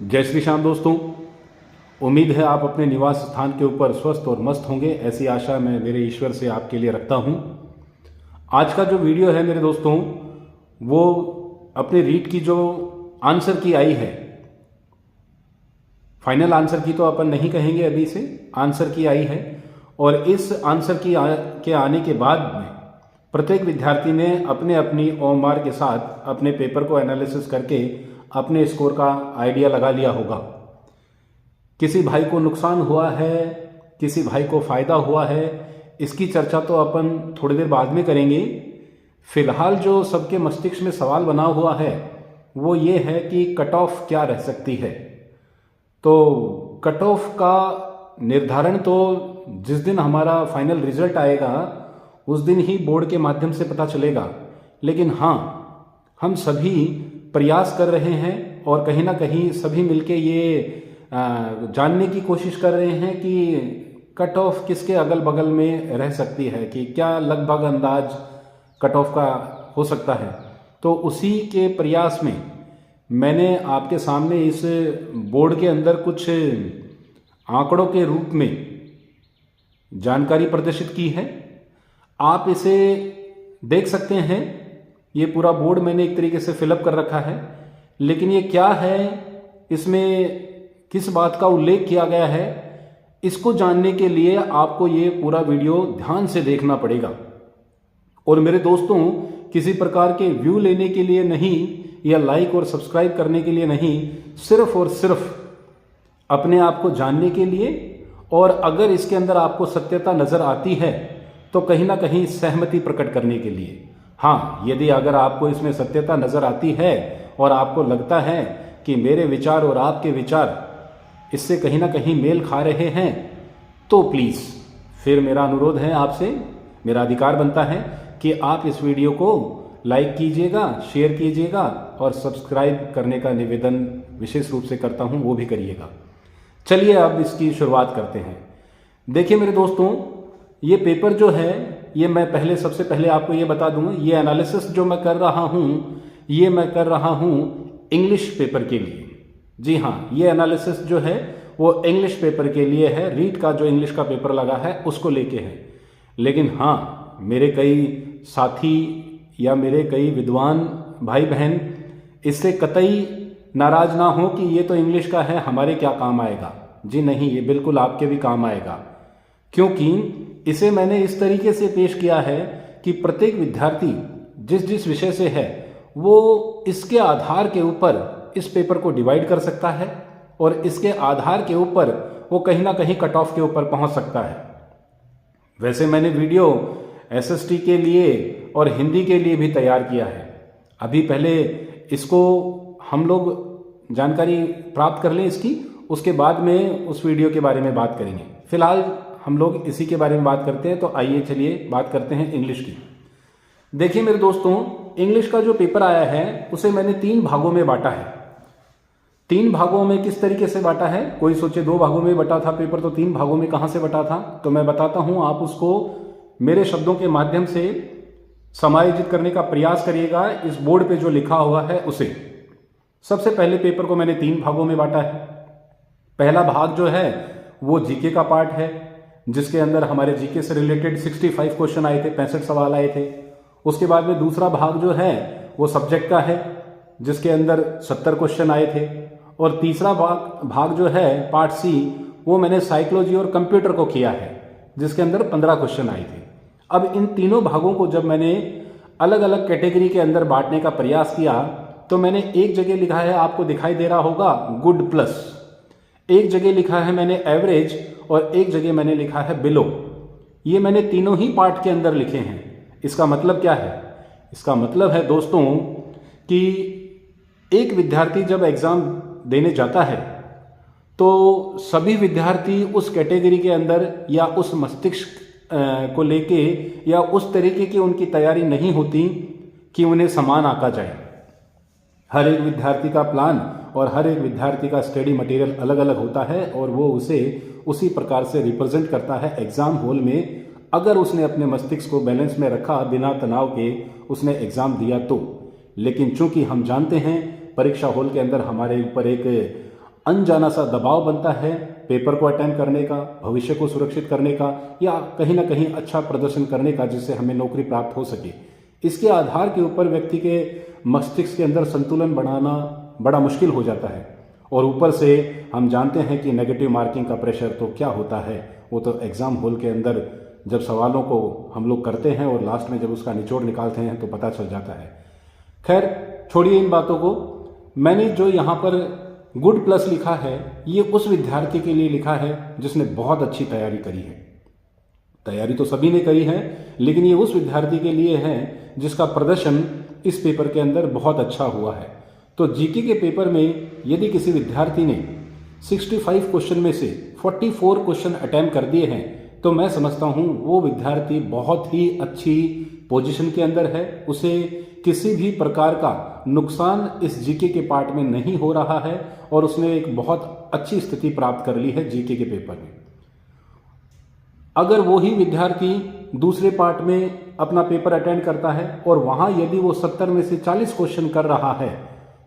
जय श्री श्याम दोस्तों। उम्मीद है आप अपने निवास स्थान के ऊपर स्वस्थ और मस्त होंगे, ऐसी आशा मैं मेरे ईश्वर से आपके लिए रखता हूं। आज का जो वीडियो है मेरे दोस्तों, वो अपने रीट की जो आंसर की आई है, फाइनल आंसर की तो अपन नहीं कहेंगे अभी से, आंसर की आई है। और इस आंसर की के आने के बाद में प्रत्येक विद्यार्थी ने अपने अपनी ओएमआर के साथ अपने पेपर को एनालिसिस करके अपने स्कोर का आइडिया लगा लिया होगा। किसी भाई को नुकसान हुआ है, किसी भाई को फायदा हुआ है, इसकी चर्चा तो अपन थोड़ी देर बाद में करेंगे। फिलहाल जो सबके मस्तिष्क में सवाल बना हुआ है वो ये है कि कट ऑफ क्या रह सकती है। तो कट ऑफ का निर्धारण तो जिस दिन हमारा फाइनल रिजल्ट आएगा उस दिन ही बोर्ड के माध्यम से पता चलेगा। लेकिन हाँ, हम सभी प्रयास कर रहे हैं और कहीं ना कहीं सभी मिलके ये जानने की कोशिश कर रहे हैं कि कट ऑफ किसके अगल बगल में रह सकती है, कि क्या लगभग अंदाज कट ऑफ का हो सकता है। तो उसी के प्रयास में मैंने आपके सामने इस बोर्ड के अंदर कुछ आंकड़ों के रूप में जानकारी प्रदर्शित की है। आप इसे देख सकते हैं। ये पूरा बोर्ड मैंने एक तरीके से फिलअप कर रखा है, लेकिन ये क्या है, इसमें किस बात का उल्लेख किया गया है, इसको जानने के लिए आपको ये पूरा वीडियो ध्यान से देखना पड़ेगा। और मेरे दोस्तों, किसी प्रकार के व्यू लेने के लिए नहीं या लाइक और सब्सक्राइब करने के लिए नहीं, सिर्फ और सिर्फ अपने आप को जानने के लिए, और अगर इसके अंदर आपको सत्यता नजर आती है तो कहीं ना कहीं सहमति प्रकट करने के लिए। हाँ, यदि अगर आपको इसमें सत्यता नजर आती है और आपको लगता है कि मेरे विचार और आपके विचार इससे कहीं ना कहीं मेल खा रहे हैं, तो प्लीज़ फिर मेरा अनुरोध है आपसे, मेरा अधिकार बनता है कि आप इस वीडियो को लाइक कीजिएगा, शेयर कीजिएगा और सब्सक्राइब करने का निवेदन विशेष रूप से करता हूं, वो भी करिएगा। चलिए अब इसकी शुरुआत करते हैं। देखिए मेरे दोस्तों, ये पेपर जो है, ये मैं सबसे पहले आपको ये बता दूं, ये एनालिसिस जो मैं कर रहा हूं, ये मैं कर रहा हूं इंग्लिश पेपर के लिए। जी हाँ, ये एनालिसिस जो है वो इंग्लिश पेपर के लिए है। रीट का जो इंग्लिश का पेपर लगा है उसको लेके है। लेकिन हाँ, मेरे कई साथी या मेरे कई विद्वान भाई बहन इससे कतई नाराज ना हो कि ये तो इंग्लिश का है, हमारे क्या काम आएगा। जी नहीं, ये बिल्कुल आपके भी काम आएगा, क्योंकि इसे मैंने इस तरीके से पेश किया है कि प्रत्येक विद्यार्थी जिस जिस विषय से है वो इसके आधार के ऊपर इस पेपर को डिवाइड कर सकता है और इसके आधार के ऊपर वो कहीं ना कहीं कट ऑफ के ऊपर पहुंच सकता है। वैसे मैंने वीडियो एसएसटी के लिए और हिंदी के लिए भी तैयार किया है। अभी पहले इसको हम लोग जानकारी प्राप्त कर लें इसकी, उसके बाद में उस वीडियो के बारे में बात करेंगे। फिलहाल हम लोग इसी के बारे में बात करते हैं। तो आइए चलिए बात करते हैं इंग्लिश की। देखिए मेरे दोस्तों, इंग्लिश का जो पेपर आया है उसे मैंने 3 भागों में बांटा है। 3 भागों में किस तरीके से बांटा है? कोई सोचे 2 भागों में बटा था पेपर, तो 3 भागों में कहां से बटा था? तो मैं बताता हूं, आप उसको मेरे शब्दों के माध्यम से समायोजित करने का प्रयास करिएगा इस बोर्ड पे जो लिखा हुआ है उसे। सबसे पहले पेपर को मैंने 3 भागों में बांटा है। पहला भाग जो है वो जीके का पार्ट है, जिसके अंदर हमारे जीके से रिलेटेड 65 क्वेश्चन आए थे, 65 सवाल आए थे। उसके बाद में दूसरा भाग जो है वो सब्जेक्ट का है, जिसके अंदर 70 क्वेश्चन आए थे। और तीसरा भाग जो है पार्ट सी, वो मैंने साइकोलॉजी और कंप्यूटर को किया है, जिसके अंदर 15 क्वेश्चन आए थे। अब इन तीनों भागों को जब मैंने अलग अलग कैटेगरी के अंदर बांटने का प्रयास किया, तो मैंने एक जगह लिखा है, आपको दिखाई दे रहा होगा, गुड प्लस। एक जगह लिखा है मैंने एवरेज, और एक जगह मैंने लिखा है बिलो। ये मैंने तीनों ही पार्ट के अंदर लिखे हैं। इसका मतलब क्या है? इसका मतलब है दोस्तों कि एक विद्यार्थी जब एग्जाम देने जाता है तो सभी विद्यार्थी उस कैटेगरी के अंदर या उस मस्तिष्क को लेके या उस तरीके की उनकी तैयारी नहीं होती कि उन्हें समान आंका जाए। हर एक विद्यार्थी का प्लान और हर एक विद्यार्थी का स्टडी मटेरियल अलग अलग होता है और वो उसे उसी प्रकार से रिप्रेजेंट करता है एग्जाम हॉल में। अगर उसने अपने मस्तिष्क को बैलेंस में रखा, बिना तनाव के उसने एग्जाम दिया तो। लेकिन चूंकि हम जानते हैं परीक्षा हॉल के अंदर हमारे ऊपर एक अनजाना सा दबाव बनता है पेपर को अटेम्प्ट करने का, भविष्य को सुरक्षित करने का, या कहीं ना कहीं अच्छा प्रदर्शन करने का जिससे हमें नौकरी प्राप्त हो सके। इसके आधार के ऊपर व्यक्ति के मस्तिष्क के अंदर संतुलन बनाना बड़ा मुश्किल हो जाता है। और ऊपर से हम जानते हैं कि नेगेटिव मार्किंग का प्रेशर तो क्या होता है, वो तो एग्ज़ाम हॉल के अंदर जब सवालों को हम लोग करते हैं और लास्ट में जब उसका निचोड़ निकालते हैं तो पता चल जाता है। खैर छोड़िए इन बातों को। मैंने जो यहाँ पर गुड प्लस लिखा है ये उस विद्यार्थी के लिए लिखा है जिसने बहुत अच्छी तैयारी करी है। तैयारी तो सभी ने करी है, लेकिन ये उस विद्यार्थी के लिए है जिसका प्रदर्शन इस पेपर के अंदर बहुत अच्छा हुआ है। तो जीके के पेपर में यदि किसी विद्यार्थी ने 65 क्वेश्चन में से 44 क्वेश्चन अटेम्प्ट कर दिए हैं तो मैं समझता हूँ वो विद्यार्थी बहुत ही अच्छी पोजीशन के अंदर है। उसे किसी भी प्रकार का नुकसान इस जीके के पार्ट में नहीं हो रहा है और उसने एक बहुत अच्छी स्थिति प्राप्त कर ली है जीके के पेपर में। अगर वो ही विद्यार्थी दूसरे पार्ट में अपना पेपर अटेंड करता है और वहां यदि वो 70 में से 40 क्वेश्चन कर रहा है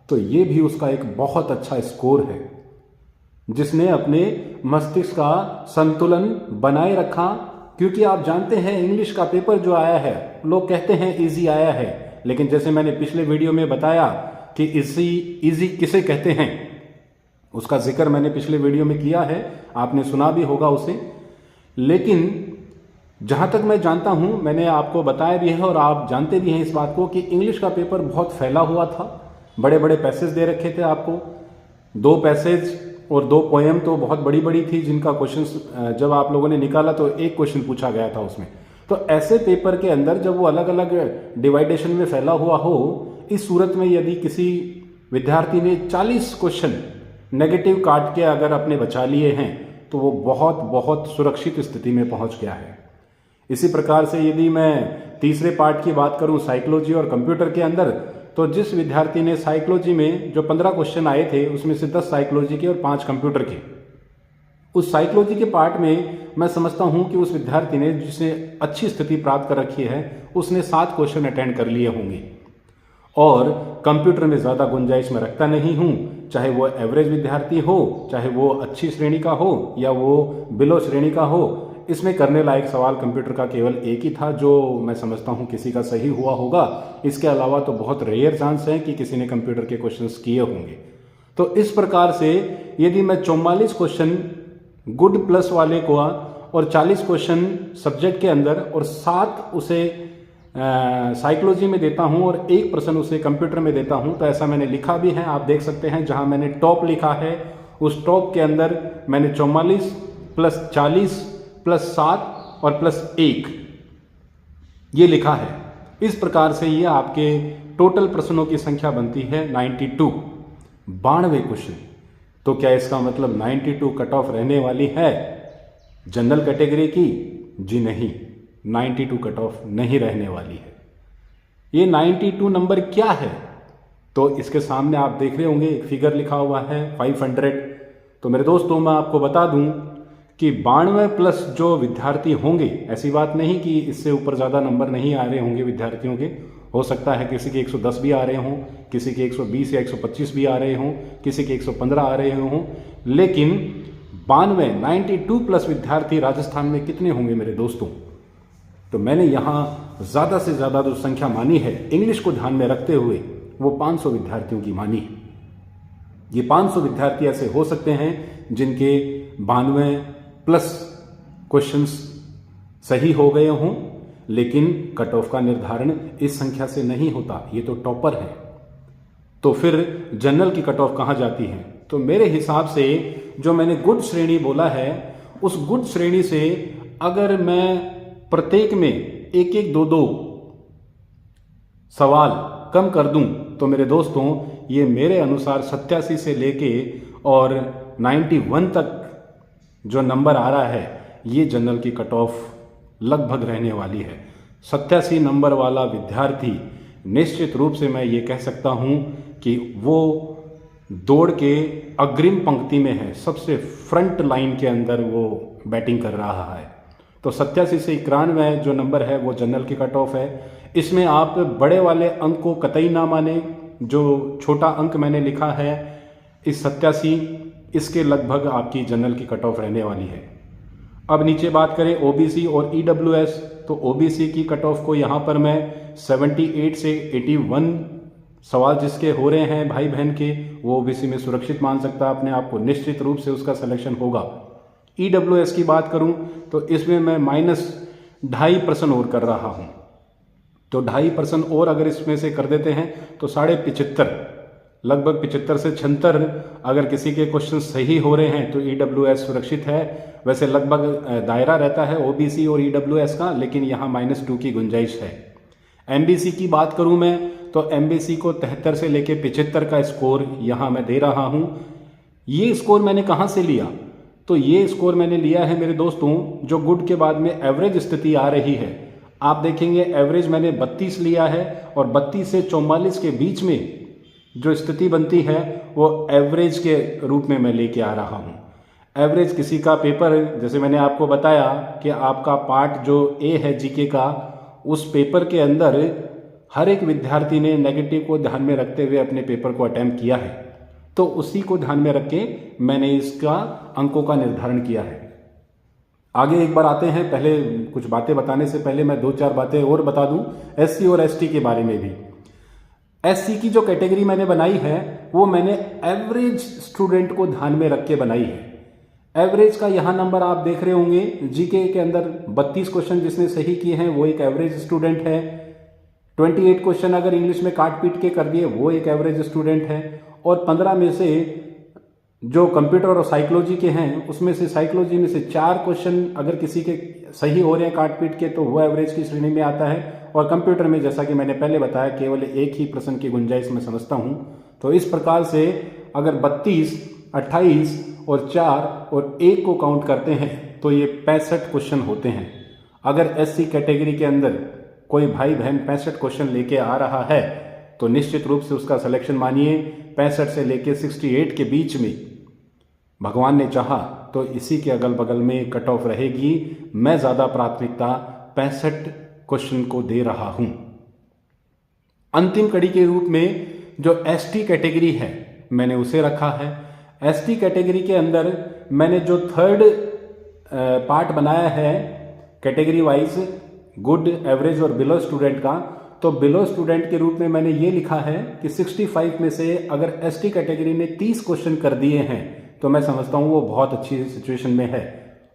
तो ये भी उसका एक बहुत अच्छा स्कोर है, जिसने अपने मस्तिष्क का संतुलन बनाए रखा। क्योंकि आप जानते हैं इंग्लिश का पेपर जो आया है लोग कहते हैं इजी आया है, लेकिन जैसे मैंने पिछले वीडियो में बताया कि इजी किसे कहते हैं उसका जिक्र मैंने पिछले वीडियो में किया है, आपने सुना भी होगा उसे। लेकिन जहां तक मैं जानता हूं, मैंने आपको बताया भी है और आप जानते भी हैं इस बात को कि इंग्लिश का पेपर बहुत फैला हुआ था। बड़े बड़े पैसेज दे रखे थे आपको, 2 पैसेज और 2 पोएम तो बहुत बड़ी बड़ी थी, जिनका क्वेश्चन जब आप लोगों ने निकाला तो एक क्वेश्चन पूछा गया था उसमें। तो ऐसे पेपर के अंदर जब वो अलग अलग डिवाइडेशन में फैला हुआ हो, इस सूरत में यदि किसी विद्यार्थी ने 40 क्वेश्चन नेगेटिव काट के अगर अपने बचा लिए हैं तो वो बहुत बहुत सुरक्षित स्थिति में पहुंच गया है। इसी प्रकार से यदि मैं तीसरे पार्ट की बात करूं साइकोलॉजी और कंप्यूटर के अंदर, तो जिस विद्यार्थी ने साइकोलॉजी में जो 15 क्वेश्चन आए थे उसमें से 10 साइकोलॉजी के और 5 कंप्यूटर के, उस साइकोलॉजी के पार्ट में मैं समझता हूं कि उस विद्यार्थी ने जिसने अच्छी स्थिति प्राप्त कर रखी है उसने 7 क्वेश्चन अटेंड कर लिए होंगे। और कंप्यूटर में ज़्यादा गुंजाइश मैं रखता नहीं हूं, चाहे वो एवरेज विद्यार्थी हो, चाहे वो अच्छी श्रेणी का हो या वो बिलो श्रेणी का हो, इसमें करने लायक सवाल कंप्यूटर का केवल एक ही था जो मैं समझता हूं किसी का सही हुआ होगा। इसके अलावा तो बहुत रेयर चांस है कि किसी ने कंप्यूटर के क्वेश्चंस किए होंगे। तो इस प्रकार से यदि मैं 44 क्वेश्चन गुड प्लस वाले को और 40 क्वेश्चन सब्जेक्ट के अंदर और 7 उसे साइकोलॉजी में देता हूं और 1 प्रश्न उसे कंप्यूटर में देता हूं, तो ऐसा मैंने लिखा भी है, आप देख सकते हैं। जहां मैंने टॉप लिखा है उस टॉप के अंदर मैंने 44 प्लस 40 प्लस 7 और प्लस 1 ये लिखा है। इस प्रकार से ये आपके टोटल प्रश्नों की संख्या बनती है 92 क्वेश्चन। तो क्या इसका मतलब 92 कट ऑफ रहने वाली है जनरल कैटेगरी की? जी नहीं, 92 कट ऑफ नहीं रहने वाली है। ये 92 नंबर क्या है? तो इसके सामने आप देख रहे होंगे एक फिगर लिखा हुआ है 500। तो मेरे दोस्तों मैं आपको बता दूं कि 92 प्लस जो विद्यार्थी होंगे, ऐसी बात नहीं कि इससे ऊपर ज़्यादा नंबर नहीं आ रहे होंगे विद्यार्थियों के, हो सकता है किसी के 110 भी आ रहे हों, किसी के 120 या 125 भी आ रहे हों, किसी के 115 आ रहे हों, लेकिन 92 प्लस विद्यार्थी राजस्थान में कितने होंगे मेरे दोस्तों? तो मैंने यहाँ ज़्यादा से ज़्यादा जो संख्या मानी है इंग्लिश को ध्यान में रखते हुए वो 500 विद्यार्थियों की मानी है। ये 500 विद्यार्थी ऐसे हो सकते हैं जिनके 92 प्लस क्वेश्चंस सही हो गए हों, लेकिन कट ऑफ का निर्धारण इस संख्या से नहीं होता, ये तो टॉपर है। तो फिर जनरल की कट ऑफ कहाँ जाती है? तो मेरे हिसाब से जो मैंने गुड श्रेणी बोला है उस गुड श्रेणी से अगर मैं प्रत्येक में 1-1, 2-2 सवाल कम कर दूं तो मेरे दोस्तों ये मेरे अनुसार 87 से लेके और 91 तक जो नंबर आ रहा है ये जनरल की कट ऑफ लगभग रहने वाली है। 87 नंबर वाला विद्यार्थी निश्चित रूप से मैं ये कह सकता हूं कि वो दौड़ के अग्रिम पंक्ति में है, सबसे फ्रंट लाइन के अंदर वो बैटिंग कर रहा है। तो 87 से 91 जो नंबर है वो जनरल की कट ऑफ है। इसमें आप बड़े वाले अंक को कतई ना माने, जो छोटा अंक मैंने लिखा है इस 87 इसके लगभग आपकी जनरल की कट ऑफ रहने वाली है। अब नीचे बात करें ओबीसी और ईडब्ल्यूएस, तो ओबीसी की कट ऑफ को यहाँ पर मैं 78 से 81 सवाल जिसके हो रहे हैं भाई बहन के, वो ओबीसी में सुरक्षित मान सकता है अपने आप को, निश्चित रूप से उसका सिलेक्शन होगा। ईडब्ल्यूएस की बात करूं तो इसमें मैं -2.5% और कर रहा हूं, तो 2.5% और अगर इसमें से कर देते हैं तो 75.5, लगभग 75 से 76 अगर किसी के क्वेश्चन सही हो रहे हैं तो ईडब्ल्यूएस सुरक्षित है। वैसे लगभग दायरा रहता है ओबीसी और ईडब्ल्यूएस का, लेकिन यहाँ -2 की गुंजाइश है। एमबीसी की बात करूं मैं तो एमबीसी को 73 से लेके 75 का स्कोर यहाँ मैं दे रहा हूँ। ये स्कोर मैंने कहाँ से लिया, तो ये स्कोर मैंने लिया है मेरे दोस्तों जो गुड के बाद में एवरेज स्थिति आ रही है। आप देखेंगे एवरेज मैंने 32 लिया है और 32 से 44 के बीच में जो स्थिति बनती है वो एवरेज के रूप में मैं लेके आ रहा हूँ। एवरेज किसी का पेपर, जैसे मैंने आपको बताया कि आपका पार्ट जो ए है जीके का, उस पेपर के अंदर हर एक विद्यार्थी ने नेगेटिव को ध्यान में रखते हुए अपने पेपर को अटेम्प्ट किया है, तो उसी को ध्यान में रख के मैंने इसका अंकों का निर्धारण किया है। आगे एक बार आते हैं, पहले कुछ बातें बताने से पहले मैं 2-4 बातें और बता दूं एससी और एसटी के बारे में भी। एससी की जो कैटेगरी मैंने बनाई है वो मैंने एवरेज स्टूडेंट को ध्यान में रख के बनाई है। एवरेज का यहाँ नंबर आप देख रहे होंगे, जीके के अंदर 32 क्वेश्चन जिसने सही किए हैं वो एक एवरेज स्टूडेंट है। 28 क्वेश्चन अगर इंग्लिश में काट पीट के कर दिए वो एक एवरेज स्टूडेंट है। और 15 में से जो कंप्यूटर और साइकोलॉजी के हैं उसमें से साइकोलॉजी में से 4 क्वेश्चन अगर किसी के सही हो रहे हैं काट पीट के तो वो एवरेज की श्रेणी में आता है। और कंप्यूटर में जैसा कि मैंने पहले बताया केवल एक ही प्रश्न की गुंजाइश में समझता हूं। तो इस प्रकार से अगर 32, 28 और 4 और 1 को काउंट करते हैं तो ये 65 क्वेश्चन होते हैं। अगर एससी कैटेगरी के अंदर कोई भाई बहन 65 क्वेश्चन लेके आ रहा है तो निश्चित रूप से उसका सिलेक्शन मानिए 65 से लेके 68 के बीच में भगवान ने चाहा तो इसी के अगल बगल में कट ऑफ रहेगी। मैं ज्यादा प्राथमिकता 65 क्वेश्चन को दे रहा हूं। अंतिम कड़ी के रूप में जो एसटी कैटेगरी है मैंने उसे रखा है। एसटी कैटेगरी के अंदर मैंने जो थर्ड पार्ट बनाया है कैटेगरी वाइज गुड, एवरेज और बिलो स्टूडेंट का, तो बिलो स्टूडेंट के रूप में मैंने ये लिखा है कि 65 में से अगर एसटी कैटेगरी ने 30 क्वेश्चन कर दिए हैं तो मैं समझता हूं वो बहुत अच्छी सिचुएशन में है।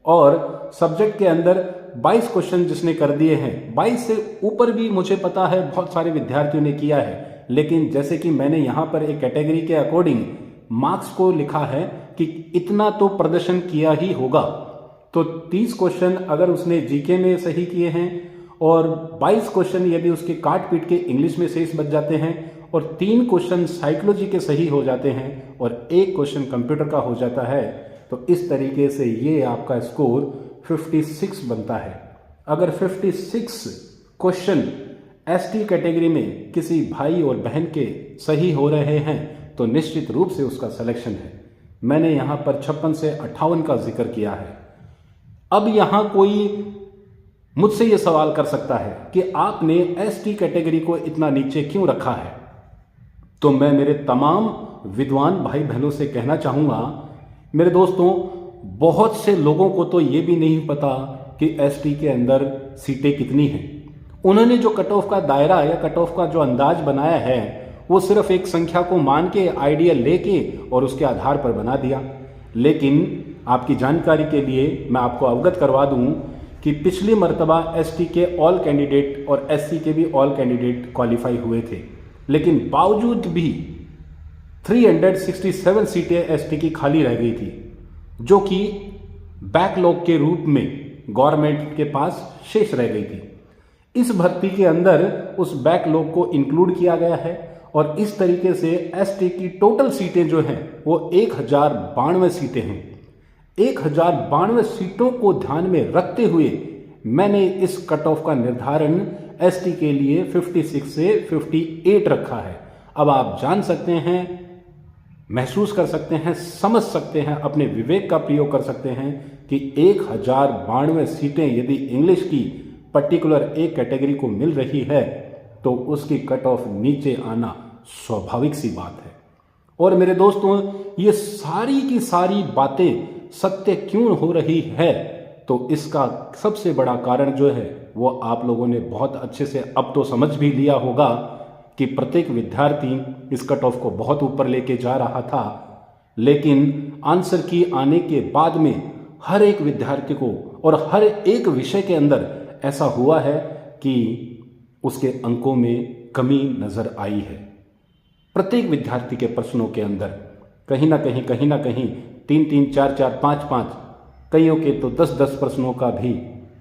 और सब्जेक्ट के अंदर 22 क्वेश्चन जिसने कर दिए हैं, 22 से ऊपर भी मुझे पता है बहुत सारे विद्यार्थियों ने किया है, लेकिन जैसे कि मैंने यहां पर एक कैटेगरी के अकॉर्डिंग मार्क्स को लिखा है कि इतना तो प्रदर्शन किया ही होगा। तो 30 क्वेश्चन अगर उसने जीके में सही किए हैं और 22 क्वेश्चन यदि उसके काट पीट के इंग्लिश में शेष बच जाते हैं और 3 क्वेश्चन साइकोलॉजी के सही हो जाते हैं और 1 क्वेश्चन कंप्यूटर का हो जाता है, तो इस तरीके से ये आपका स्कोर 56 बनता है। अगर 56 क्वेश्चन एसटी कैटेगरी में किसी भाई और बहन के सही हो रहे हैं तो निश्चित रूप से उसका सिलेक्शन है। मैंने यहां पर 56 से 58 का जिक्र किया है। अब यहां कोई मुझसे यह सवाल कर सकता है कि आपने एसटी कैटेगरी को इतना नीचे क्यों रखा है, तो मैं मेरे तमाम विद्वान भाई बहनों से कहना चाहूंगा, मेरे दोस्तों बहुत से लोगों को तो यह भी नहीं पता कि एसटी के अंदर सीटें कितनी हैं। उन्होंने जो कट ऑफ का दायरा या कट ऑफ का जो अंदाज बनाया है वो सिर्फ एक संख्या को मान के, आइडिया लेके और उसके आधार पर बना दिया। लेकिन आपकी जानकारी के लिए मैं आपको अवगत करवा दूं कि पिछली मर्तबा एसटी के ऑल कैंडिडेट और एससी के भी ऑल कैंडिडेट क्वालिफाई हुए थे, लेकिन बावजूद भी 367 सीटें एसटी की खाली रह गई थी, जो कि बैकलॉग के रूप में गवर्नमेंट के पास शेष रह गई थी। इस भर्ती के अंदर उस बैकलॉग को इंक्लूड किया गया है और इस तरीके से एसटी की टोटल सीटें जो हैं वो 1092 सीटें हैं। 1092 सीटों को ध्यान में रखते हुए मैंने इस कट ऑफ का निर्धारण एसटी के लिए 56 से 58 रखा है। अब आप जान सकते हैं, महसूस कर सकते हैं, समझ सकते हैं, अपने विवेक का प्रयोग कर सकते हैं कि 1092 सीटें यदि इंग्लिश की पर्टिकुलर एक कैटेगरी को मिल रही है तो उसकी कट ऑफ नीचे आना स्वाभाविक सी बात है। और मेरे दोस्तों, ये सारी की सारी बातें सत्य क्यों हो रही है, तो इसका सबसे बड़ा कारण जो है वो आप लोगों ने बहुत अच्छे से अब तो समझ भी लिया होगा कि प्रत्येक विद्यार्थी इस कट ऑफ को बहुत ऊपर लेके जा रहा था, लेकिन आंसर की आने के बाद में हर एक विद्यार्थी को और हर एक विषय के अंदर ऐसा हुआ है कि उसके अंकों में कमी नजर आई है। प्रत्येक विद्यार्थी के प्रश्नों के अंदर कहीं ना कहीं 3-3, 4-4, 5-5, कईयों के तो 10-10 प्रश्नों का भी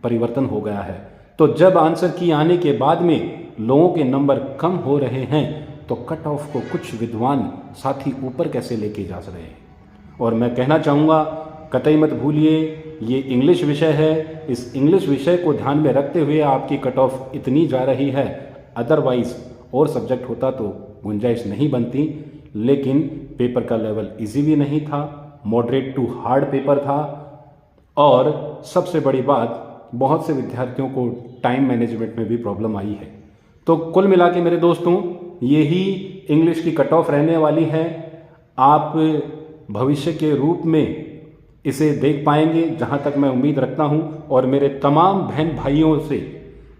परिवर्तन हो गया है। तो जब आंसर की आने के बाद में लोगों के नंबर कम हो रहे हैं तो कट ऑफ को कुछ विद्वान साथी ऊपर कैसे लेके जा रहे हैं। और मैं कहना चाहूँगा, कतई मत भूलिए, ये इंग्लिश विषय है। इस इंग्लिश विषय को ध्यान में रखते हुए आपकी कट ऑफ इतनी जा रही है। अदरवाइज और सब्जेक्ट होता तो गुंजाइश नहीं बनती, लेकिन पेपर का लेवल इजी भी नहीं था, मॉडरेट टू हार्ड पेपर था। और सबसे बड़ी बात, बहुत से विद्यार्थियों को टाइम मैनेजमेंट में भी प्रॉब्लम आई है। तो कुल मिला के मेरे दोस्तों, यही इंग्लिश की कट ऑफ रहने वाली है। आप भविष्य के रूप में इसे देख पाएंगे, जहां तक मैं उम्मीद रखता हूं। और मेरे तमाम बहन भाइयों से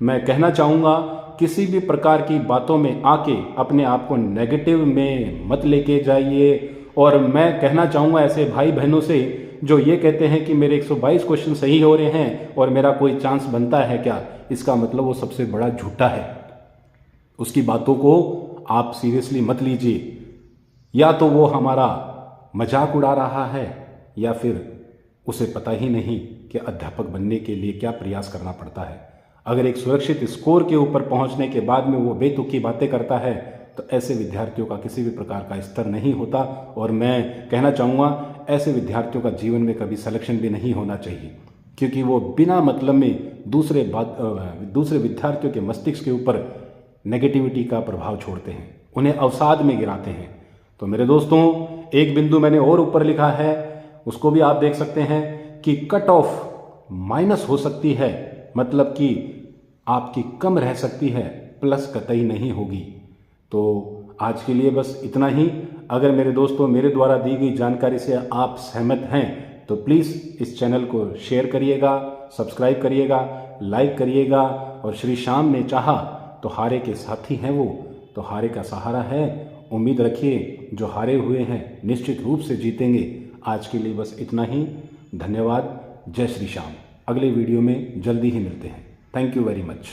मैं कहना चाहूँगा, किसी भी प्रकार की बातों में आके अपने आप को नेगेटिव में मत लेके जाइए। और मैं कहना चाहूँगा ऐसे भाई बहनों से जो ये कहते हैं कि मेरे 122 क्वेश्चन सही हो रहे हैं और मेरा कोई चांस बनता है क्या, इसका मतलब वो सबसे बड़ा झूठा है। उसकी बातों को आप सीरियसली मत लीजिए। या तो वो हमारा मजाक उड़ा रहा है या फिर उसे पता ही नहीं कि अध्यापक बनने के लिए क्या प्रयास करना पड़ता है। अगर एक सुरक्षित स्कोर के ऊपर पहुंचने के बाद में वो बेतुकी बातें करता है तो ऐसे विद्यार्थियों का किसी भी प्रकार का स्तर नहीं होता। और मैं कहना चाहूँगा, ऐसे विद्यार्थियों का जीवन में कभी सिलेक्शन भी नहीं होना चाहिए, क्योंकि वो बिना मतलब में दूसरे विद्यार्थियों के मस्तिष्क के ऊपर नेगेटिविटी का प्रभाव छोड़ते हैं, उन्हें अवसाद में गिराते हैं। तो मेरे दोस्तों, एक बिंदु मैंने और ऊपर लिखा है, उसको भी आप देख सकते हैं कि कट ऑफ माइनस हो सकती है, मतलब कि आपकी कम रह सकती है, प्लस कतई नहीं होगी। तो आज के लिए बस इतना ही। अगर मेरे दोस्तों मेरे द्वारा दी गई जानकारी से आप सहमत हैं तो प्लीज़ इस चैनल को शेयर करिएगा, सब्सक्राइब करिएगा, लाइक करिएगा। और श्री श्याम ने चाहा तो हारे के साथी हैं वो, तो हारे का सहारा है। उम्मीद रखिए जो हारे हुए हैं निश्चित रूप से जीतेंगे। आज के लिए बस इतना ही। धन्यवाद। जय श्री श्याम। अगले वीडियो में जल्दी ही मिलते हैं। Thank you very much.